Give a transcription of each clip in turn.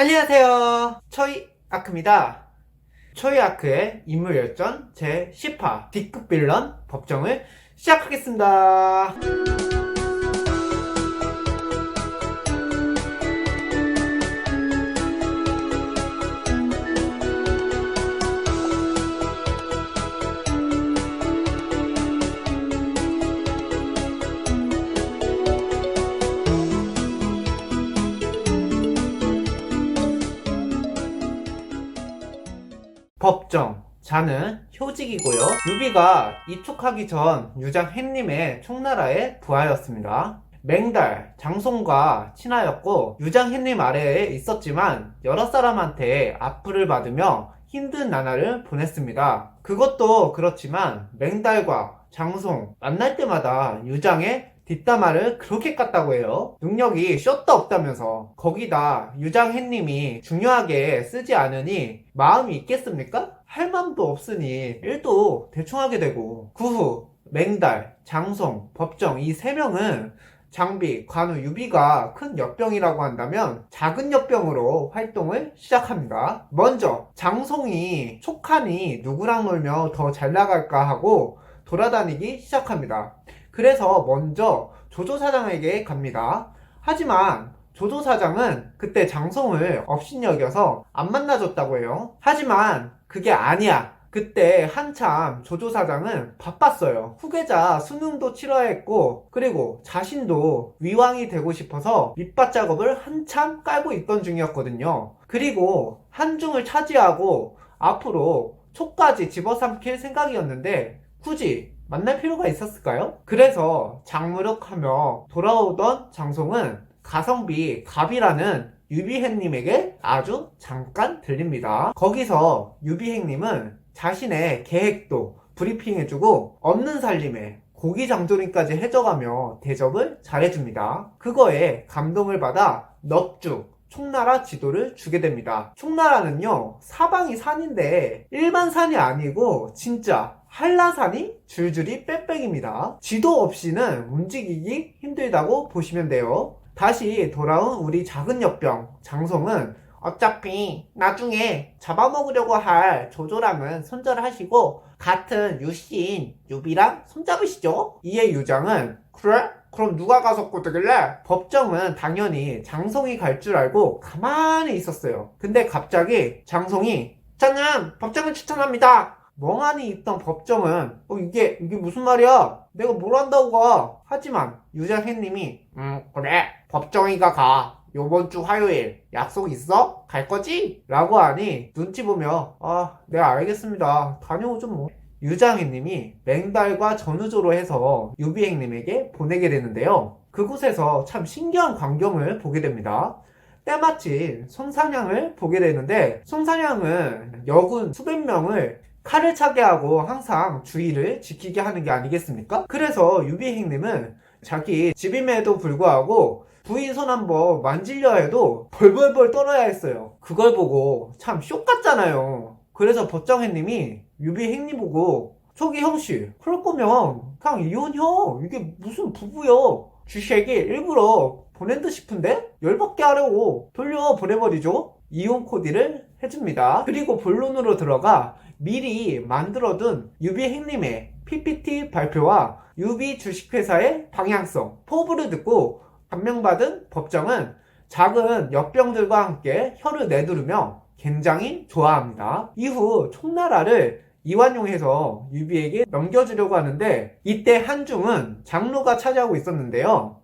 안녕하세요. 초이 아크입니다. 초이 아크의 인물열전 제10화 D급 빌런 법정을 시작하겠습니다. 법정 자는 효직이고요. 유비가 이촉하기 전 유장 햇님의 총나라의 부하였습니다. 맹달, 장송과 친하였고 유장 햇님 아래에 있었지만 여러 사람한테 압부를 받으며 힘든 나날을 보냈습니다. 그것도 그렇지만 맹달과 장송 만날 때마다 유장의 뒷담화를 그렇게 깠다고 해요. 능력이 숏도 없다면서. 거기다 유장햇님이 중요하게 쓰지 않으니 마음이 있겠습니까? 할 마음도 없으니 일도 대충 하게 되고. 그 후 맹달, 장송, 법정 이 세 명은 장비, 관우, 유비가 큰 역병이라고 한다면 작은 역병으로 활동을 시작합니다. 먼저 장송이 촉하니 누구랑 놀며 더 잘 나갈까 하고 돌아다니기 시작합니다. 그래서 먼저 조조사장에게 갑니다. 하지만 조조사장은 그때 장송을 업신여겨서 안 만나줬다고 해요. 하지만 그게 아니야. 그때 한참 조조사장은 바빴어요. 후계자 수능도 치러야 했고 그리고 자신도 위왕이 되고 싶어서 밑밭 작업을 한참 깔고 있던 중이었거든요. 그리고 한중을 차지하고 앞으로 촉까지 집어삼킬 생각이었는데 굳이 만날 필요가 있었을까요? 그래서 장무력하며 돌아오던 장송은 가성비 갑이라는 유비행님에게 아주 잠깐 들립니다. 거기서 유비행님은 자신의 계획도 브리핑해주고 없는 살림에 고기 장조림까지 해줘가며 대접을 잘해줍니다. 그거에 감동을 받아 넙죽 총나라 지도를 주게 됩니다. 총나라는요 사방이 산인데 일반 산이 아니고 진짜 한라산이 줄줄이 빽빽입니다. 지도 없이는 움직이기 힘들다고 보시면 돼요. 다시 돌아온 우리 작은 역병 장송은 어차피 나중에 잡아먹으려고 할 조조랑은 손절하시고 같은 유씨인 유비랑 손잡으시죠? 이에 유장은 그래? 그럼 누가 가서 꼬드길래? 법정은 당연히 장송이 갈 줄 알고 가만히 있었어요. 근데 갑자기 장송이 저는 법정을 추천합니다. 멍하니 있던 법정은 이게 무슨 말이야? 내가 뭘 한다고 가? 하지만 유장혜님이 그래 법정이가 가. 요번 주 화요일 약속 있어? 갈 거지? 라고 하니 눈치 보며 네 알겠습니다. 다녀오죠 뭐. 유장혜님이 맹달과 전우조로 해서 유비행님에게 보내게 되는데요. 그곳에서 참 신기한 광경을 보게 됩니다. 때마침 손사냥을 보게 되는데 손사냥은 여군 수백 명을 칼을 차게 하고 항상 주의를 지키게 하는 게 아니겠습니까? 그래서 유비행님은 자기 집임에도 불구하고 부인 손 한번 만지려 해도 벌벌벌 떨어야 했어요. 그걸 보고 참 쇼 같잖아요. 그래서 법정행님이 유비행님 보고 저기 형씨 그럴 거면 그냥 이혼혀. 이게 무슨 부부여. 주식이 일부러 보낸 듯 싶은데 열받게 하려고 돌려 보내버리죠. 이혼 코디를 해줍니다. 그리고 본론으로 들어가 미리 만들어둔 유비행님의 PPT 발표와 유비 주식회사의 방향성, 포부를 듣고 감명받은 법정은 작은 역병들과 함께 혀를 내두르며 굉장히 좋아합니다. 이후 총나라를 이완용해서 유비에게 넘겨주려고 하는데 이때 한중은 장로가 차지하고 있었는데요.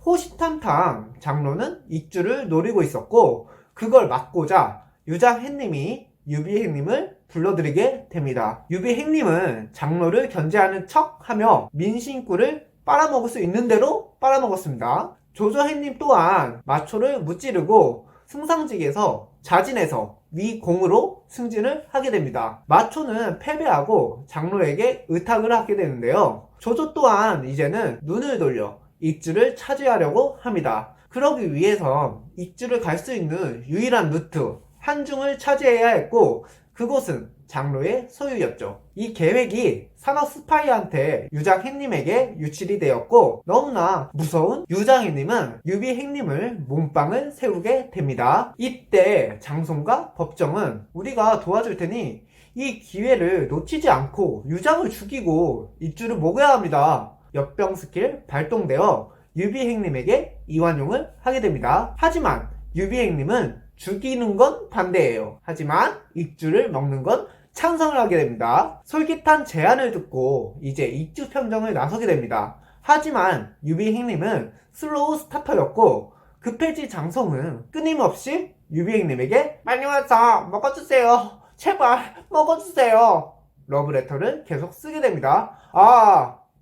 호시탐탐 장로는 익주를 노리고 있었고 그걸 막고자 유장햇님이 유비행님을 불러들이게 됩니다. 유비행님은 장로를 견제하는 척하며 민심꾼을 빨아먹을 수 있는 대로 빨아먹었습니다. 조조행님 또한 마초를 무찌르고 승상직에서 자진해서 위공으로 승진을 하게 됩니다. 마초는 패배하고 장로에게 의탁을 하게 되는데요. 조조 또한 이제는 눈을 돌려 익주를 차지하려고 합니다. 그러기 위해선 익주를 갈 수 있는 유일한 루트 한중을 차지해야 했고 그곳은 장로의 소유였죠. 이 계획이 산업 스파이한테 유장행님에게 유출이 되었고 너무나 무서운 유장행님은 유비행님을 몸빵을 세우게 됩니다. 이때 장송과 법정은 우리가 도와줄 테니 이 기회를 놓치지 않고 유장을 죽이고 입주를 먹어야 합니다. 역병 스킬 발동되어 유비행님에게 이완용을 하게 됩니다. 하지만 유비행님은 죽이는 건 반대예요. 하지만 입주를 먹는 건 찬성을 하게 됩니다. 솔깃한 제안을 듣고 이제 입주 평정을 나서게 됩니다. 하지만 유비행님은 슬로우 스타터였고 급해지 장성은 끊임없이 유비행님에게 빨리 와서 먹어주세요. 제발 먹어주세요. 러브레터를 계속 쓰게 됩니다.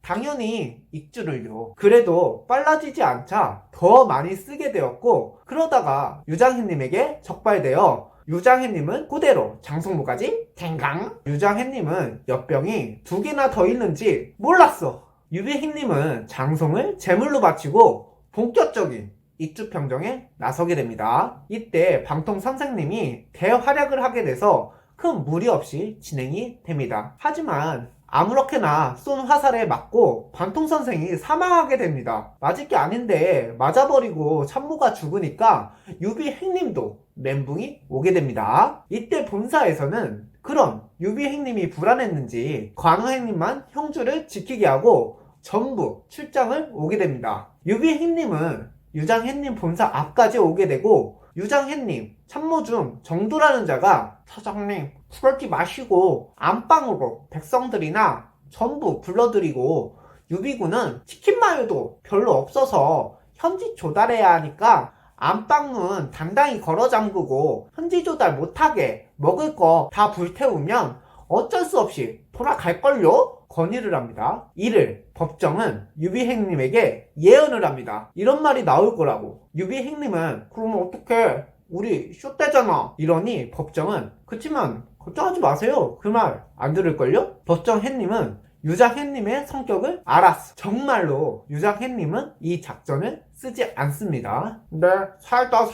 당연히 익주를요. 그래도 빨라지지 않자 더 많이 쓰게 되었고 그러다가 유장혜님에게 적발되어 유장혜님은 그대로 장성무까지 탱강. 유장혜님은 엿병이 2개나 더 있는지 몰랐어. 유비혜님은 장성을 제물로 바치고 본격적인 익주평정에 나서게 됩니다. 이때 방통 선생님이 대활약을 하게 돼서 큰 무리 없이 진행이 됩니다. 하지만 아무렇게나 쏜 화살에 맞고 반통 선생이 사망하게 됩니다. 맞을 게 아닌데 맞아버리고 참모가 죽으니까 유비행님도 멘붕이 오게 됩니다. 이때 본사에서는 그런 유비행님이 불안했는지 관우행님만 형주를 지키게 하고 전부 출장을 오게 됩니다. 유비행님은 유장혜님 본사 앞까지 오게 되고 유장혜님 참모 중 정도라는 자가 사장님 그러지 마시고 안방으로 백성들이나 전부 불러들이고 유비군은 치킨 마요도 별로 없어서 현지 조달해야 하니까 안방문 단단히 걸어 잠그고 현지 조달 못하게 먹을 거 다 불태우면 어쩔 수 없이 돌아갈걸요? 건의를 합니다. 이를 법정은 유비행님에게 예언을 합니다. 이런 말이 나올 거라고. 유비행님은 그러면 어떡해? 우리 쇼 때잖아. 이러니 법정은 그치만 걱정하지 마세요. 그 말 안 들을걸요? 법정행님은 유장혜님의 성격을 알았어. 정말로 유장혜님은 이 작전을 쓰지 않습니다. 네, 살다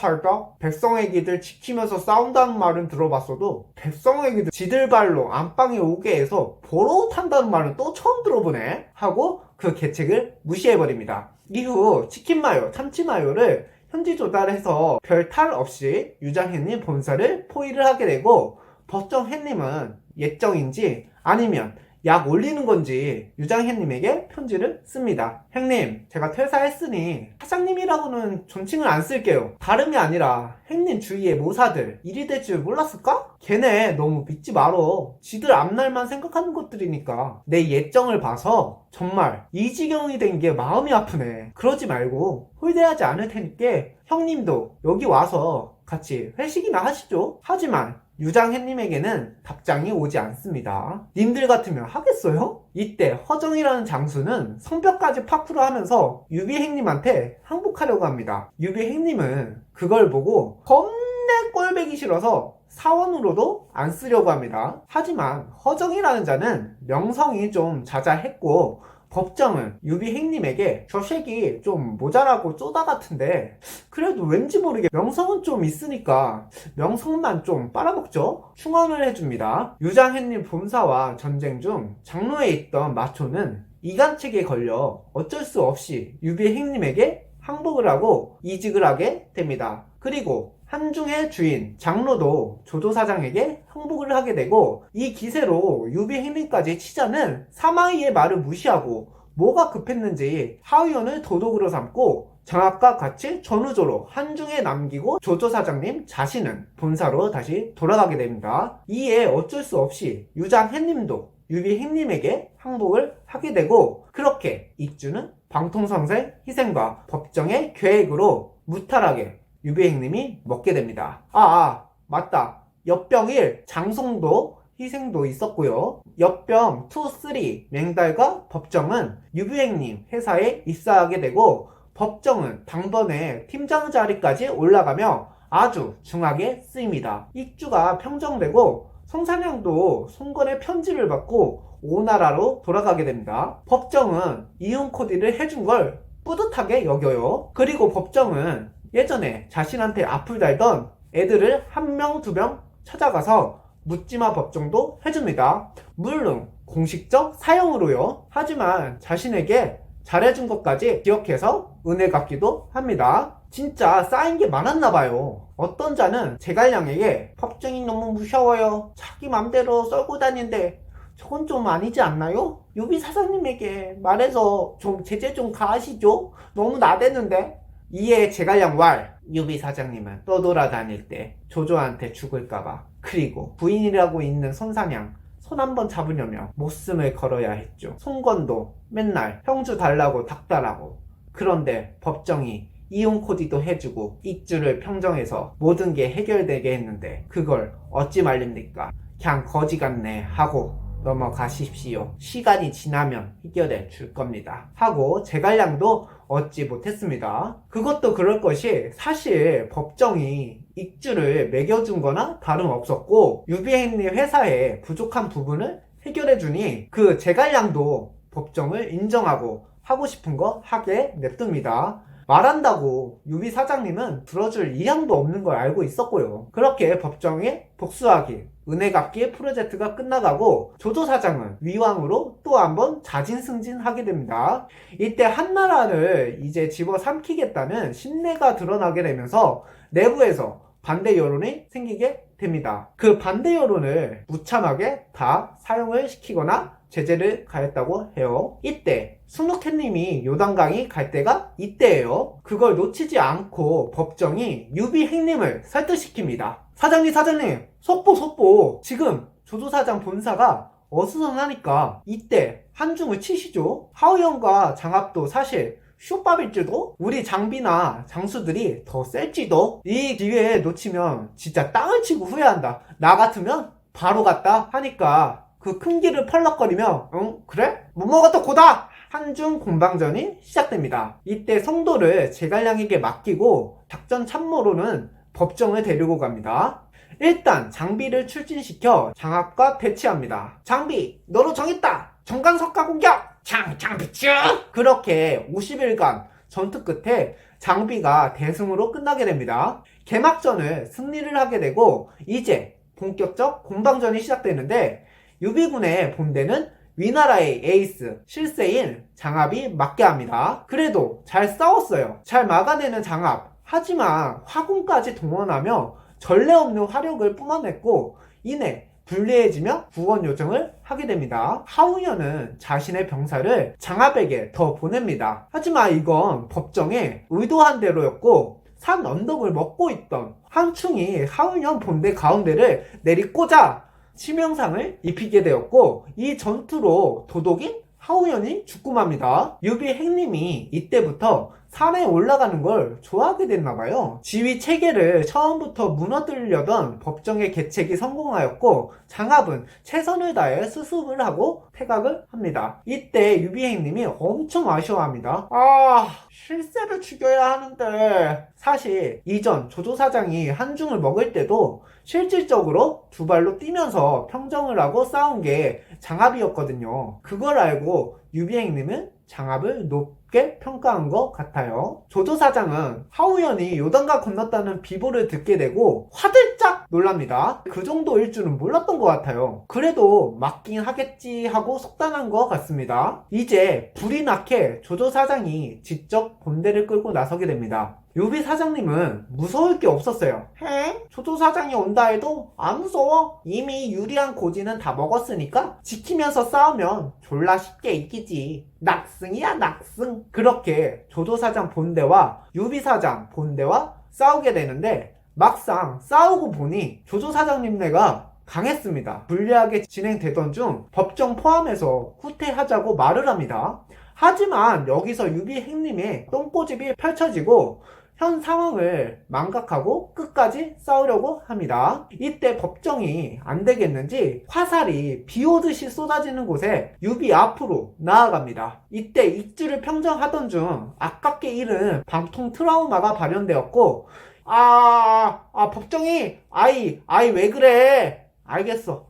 백성애기들 지키면서 싸운다는 말은 들어봤어도 백성애기들 지들 발로 안방에 오게 해서 보러웃한다는 말은 또 처음 들어보네 하고 그 계책을 무시해버립니다. 이후 치킨마요, 참치마요를 현지 조달해서 별 탈 없이 유장혜님 본사를 포위를 하게 되고 법정혜님은 예정인지 아니면 약 올리는 건지 유장혜님에게 편지를 씁니다. 형님, 제가 퇴사했으니 사장님이라고는 존칭을 안 쓸게요. 다름이 아니라 형님 주위의 모사들 일이 될 줄 몰랐을까? 걔네 너무 믿지 말어. 지들 앞날만 생각하는 것들이니까. 내 예정을 봐서 정말 이 지경이 된 게 마음이 아프네. 그러지 말고 홀대하지 않을 테니까 형님도 여기 와서 같이 회식이나 하시죠. 하지만 유장혜님에게는 답장이 오지 않습니다. 님들 같으면 하겠어요? 이때 허정이라는 장수는 성벽까지 파쿠르 하면서 유비행님한테 항복하려고 합니다. 유비행님은 그걸 보고 겁내 꼴배기 싫어서 사원으로도 안 쓰려고 합니다. 하지만 허정이라는 자는 명성이 좀 자자했고 법정은 유비행님에게 저 쉐기 좀 모자라고 쪼다 같은데 그래도 왠지 모르게 명성은 좀 있으니까 명성만 좀 빨아먹죠? 충원을 해줍니다. 유장혜님 본사와 전쟁 중 장로에 있던 마초는 이간책에 걸려 어쩔 수 없이 유비행님에게 항복을 하고 이직을 하게 됩니다. 그리고 한중의 주인 장로도 조조사장에게 항복을 하게 되고 이 기세로 유비행님까지 치자는 사마이의 말을 무시하고 뭐가 급했는지 하위원을 도독으로 삼고 장학과 같이 전우조로 한중에 남기고 조조사장님 자신은 본사로 다시 돌아가게 됩니다. 이에 어쩔 수 없이 유장혜님도 유비행님에게 항복을 하게 되고 그렇게 익주는 방통선생 희생과 법정의 계획으로 무탈하게 유비행님이 먹게 됩니다. 맞다. 엿병1 장송도 희생도 있었고요. 엿병 2, 3 맹달과 법정은 유비행님 회사에 입사하게 되고 법정은 당번에 팀장 자리까지 올라가며 아주 중하게 쓰입니다. 익주가 평정되고 송산양도 송건의 편지를 받고 오나라로 돌아가게 됩니다. 법정은 이혼 코디를 해준 걸 뿌듯하게 여겨요. 그리고 법정은 예전에 자신한테 앞을 달던 애들을 1명, 2명 찾아가서 묻지마 법정도 해줍니다. 물론 공식적 사형으로요. 하지만 자신에게 잘해준 것까지 기억해서 은혜 갚기도 합니다. 진짜 쌓인 게 많았나봐요. 어떤 자는 제갈량에게 법정이 너무 무서워요. 자기 맘대로 썰고 다니는데 저건 좀 아니지 않나요? 유비 사장님에게 말해서 좀 제재 좀 가하시죠? 너무 나대는데. 이에 제갈량 왈, 유비 사장님은 떠돌아다닐 때 조조한테 죽을까봐, 그리고 부인이라고 있는 손사냥 손 한번 잡으려면 목숨을 걸어야 했죠. 송건도 맨날 형주 달라고 닥달하고, 그런데 법정이 이혼 코디도 해주고 입주를 평정해서 모든 게 해결되게 했는데 그걸 어찌 말립니까? 그냥 거지 같네 하고 넘어가십시오. 시간이 지나면 해결해 줄 겁니다 하고 제갈량도 얻지 못했습니다. 그것도 그럴 것이, 사실 법정이 익주를 매겨준 거나 다름없었고 유비행리 회사의 부족한 부분을 해결해주니 그 제갈량도 법정을 인정하고 하고 싶은 거 하게 냅둡니다. 말한다고 유비 사장님은 들어줄 의향도 없는 걸 알고 있었고요. 그렇게 법정에 복수하기, 은혜 갚기 프로젝트가 끝나가고 조조 사장은 위왕으로 또 한번 자진승진하게 됩니다. 이때 한나라를 이제 집어삼키겠다는 신뢰가 드러나게 되면서 내부에서 반대 여론이 생기게 됩니다. 그 반대 여론을 무참하게 다 사용을 시키거나 제재를 가했다고 해요. 이때 순욱해님이 요단강이 갈 때가 이때예요. 그걸 놓치지 않고 법정이 유비행님을 설득시킵니다. 사장님 속보 지금 조조사장 본사가 어수선하니까 이때 한중을 치시죠. 하우영과 장합도 사실 쇼밥일지도, 우리 장비나 장수들이 더 셀지도. 이 기회에 놓치면 진짜 땅을 치고 후회한다. 나 같으면 바로 갔다 하니까 그 큰 길을 펄럭거리며 응? 그래? 못 먹었다 고다! 한중 공방전이 시작됩니다. 이때 성도를 제갈량에게 맡기고 작전 참모로는 법정을 데리고 갑니다. 일단 장비를 출진시켜 장합과 배치합니다. 장비 너로 정했다! 정강석가 공격! 장비 쭉! 그렇게 50일간 전투 끝에 장비가 대승으로 끝나게 됩니다. 개막전을 승리를 하게 되고 이제 본격적 공방전이 시작되는데 유비군의 본대는 위나라의 에이스 실세인 장합이 맡게 합니다. 그래도 잘 싸웠어요. 잘 막아내는 장합. 하지만 화군까지 동원하며 전례 없는 화력을 뿜어냈고 이내 불리해지며 구원 요청을 하게 됩니다. 하우연은 자신의 병사를 장합에게 더 보냅니다. 하지만 이건 법정의 의도한 대로였고 산 언덕을 먹고 있던 한충이 하우연 본대 가운데를 내리꽂아 치명상을 입히게 되었고 이 전투로 도독인 하우연이 죽고 맙니다. 유비행님이 이때부터 산에 올라가는 걸 좋아하게 됐나봐요. 지휘 체계를 처음부터 무너뜨리려던 법정의 계책이 성공하였고 장합은 최선을 다해 수습을 하고 퇴각을 합니다. 이때 유비행님이 엄청 아쉬워합니다. 실세를 죽여야 하는데. 사실 이전 조조사장이 한중을 먹을 때도 실질적으로 두 발로 뛰면서 평정을 하고 싸운 게 장합이었거든요. 그걸 알고 유비행님은 장합을 높게 평가한 것 같아요. 조조사장은 하우연이 요단강 건넜다는 비보를 듣게 되고 화들짝 놀랍니다. 그 정도일 줄은 몰랐던 것 같아요. 그래도 맞긴 하겠지 하고 속단한 것 같습니다. 이제 불이 나게 조조사장이 직접 본대를 끌고 나서게 됩니다. 유비 사장님은 무서울 게 없었어요. 조조 사장이 온다 해도 안 무서워. 이미 유리한 고지는 다 먹었으니까 지키면서 싸우면 졸라 쉽게 이기지. 낙승이야 낙승. 그렇게 조조 사장 본대와 유비 사장 본대와 싸우게 되는데 막상 싸우고 보니 조조 사장님네가 강했습니다. 불리하게 진행되던 중 법정 포함해서 후퇴하자고 말을 합니다. 하지만 여기서 유비행님의 똥꼬집이 펼쳐지고 현 상황을 망각하고 끝까지 싸우려고 합니다. 이때 법정이 안 되겠는지 화살이 비오듯이 쏟아지는 곳에 유비 앞으로 나아갑니다. 이때 입주를 평정하던 중 아깝게 잃은 방통 트라우마가 발현되었고 법정이 아이 왜 그래? 알겠어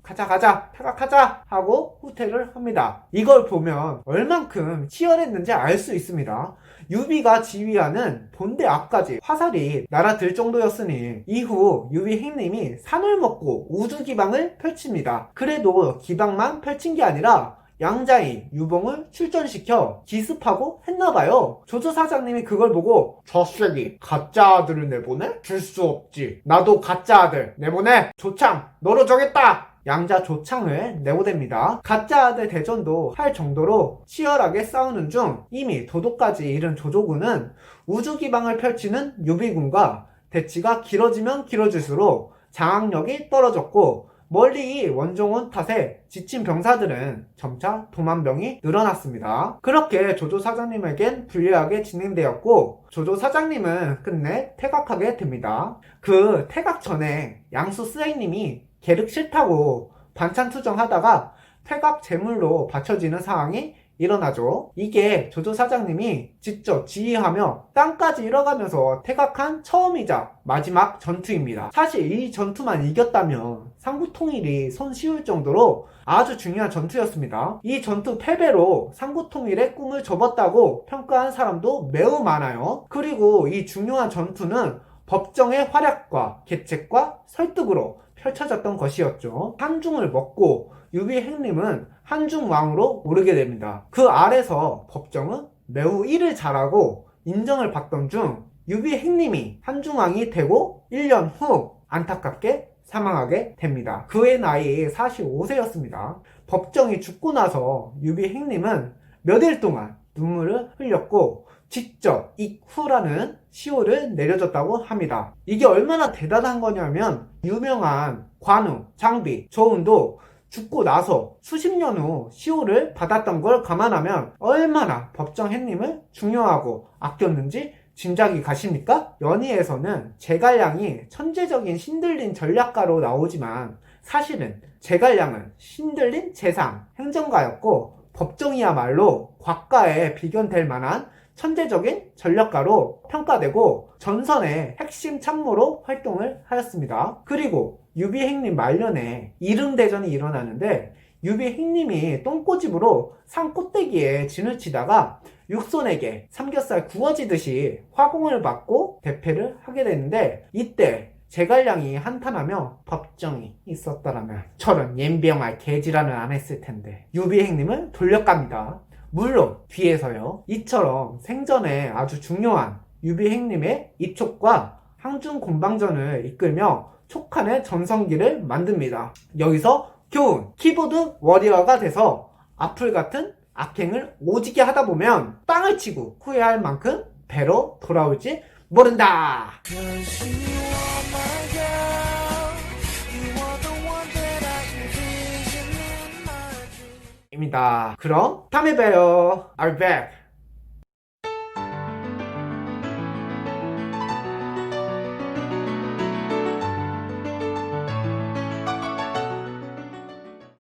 가자 퇴각하자 하고 후퇴를 합니다. 이걸 보면 얼만큼 치열했는지 알 수 있습니다. 유비가 지휘하는 본대 앞까지 화살이 날아들 정도였으니 이후 유비 행님이 산을 먹고 우주기방을 펼칩니다. 그래도 기방만 펼친 게 아니라 양자인 유봉을 출전시켜 기습하고 했나봐요. 조조 사장님이 그걸 보고 저 새끼 가짜 아들을 내보내? 줄 수 없지. 나도 가짜 아들 내보내. 조창 너로 정했다. 양자 조창을 내보냅니다. 가짜 아들 대전도 할 정도로 치열하게 싸우는 중 이미 도도까지 이른 조조군은 우주기방을 펼치는 유비군과 대치가 길어지면 길어질수록 장악력이 떨어졌고 멀리 원종원 탓에 지친 병사들은 점차 도만병이 늘어났습니다. 그렇게 조조 사장님에겐 불리하게 진행되었고 조조 사장님은 끝내 퇴각하게 됩니다. 그 퇴각 전에 양수 쓰레님이 계륵 싫다고 반찬 투정하다가 퇴각 제물로 바쳐지는 상황이 일어나죠. 이게 조조 사장님이 직접 지휘하며 땅까지 잃어가면서 퇴각한 처음이자 마지막 전투입니다. 사실 이 전투만 이겼다면 삼국통일이 손쉬울 정도로 아주 중요한 전투였습니다. 이 전투 패배로 삼국통일의 꿈을 접었다고 평가한 사람도 매우 많아요. 그리고 이 중요한 전투는 법정의 활약과 계책과 설득으로 펼쳐졌던 것이었죠. 한중을 먹고 유비 행님은 한중왕으로 오르게 됩니다. 그 아래서 법정은 매우 일을 잘하고 인정을 받던 중 유비 행님이 한중왕이 되고 1년 후 안타깝게 사망하게 됩니다. 그의 나이 45세였습니다. 법정이 죽고 나서 유비 행님은 몇 일 동안 눈물을 흘렸고 직접 익후라는 시호를 내려줬다고 합니다. 이게 얼마나 대단한 거냐면 유명한 관우, 장비, 조은도 죽고 나서 수십 년 후 시호를 받았던 걸 감안하면 얼마나 법정 행님을 중요하고 아꼈는지 짐작이 가십니까? 연희에서는 제갈량이 천재적인 신들린 전략가로 나오지만 사실은 제갈량은 신들린 재상, 행정가였고 법정이야말로 곽가에 비견될 만한 천재적인 전략가로 평가되고 전선의 핵심 참모로 활동을 하였습니다. 그리고 유비 행님 말년에 이릉대전이 일어나는데 유비 행님이 똥꼬집으로 산 꼭대기에 진을 치다가 육손에게 삼겹살 구워지듯이 화공을 받고 대패를 하게 되는데 이때 제갈량이 한탄하며 법정이 있었더라면 저런 옌병할 개지랄을 안 했을 텐데 유비 행님을 돌려갑니다. 물론 뒤에서요. 이처럼 생전에 아주 중요한 유비 행님의 이촉과 항중 공방전을 이끌며 촉한의 전성기를 만듭니다. 여기서 교훈, 키보드 워리어가 돼서 악플 같은 악행을 오지게 하다 보면 땅을 치고 후회할 만큼 배로 돌아올지 모른다. 입니다. 그럼 다음에 봬요. I'll be back.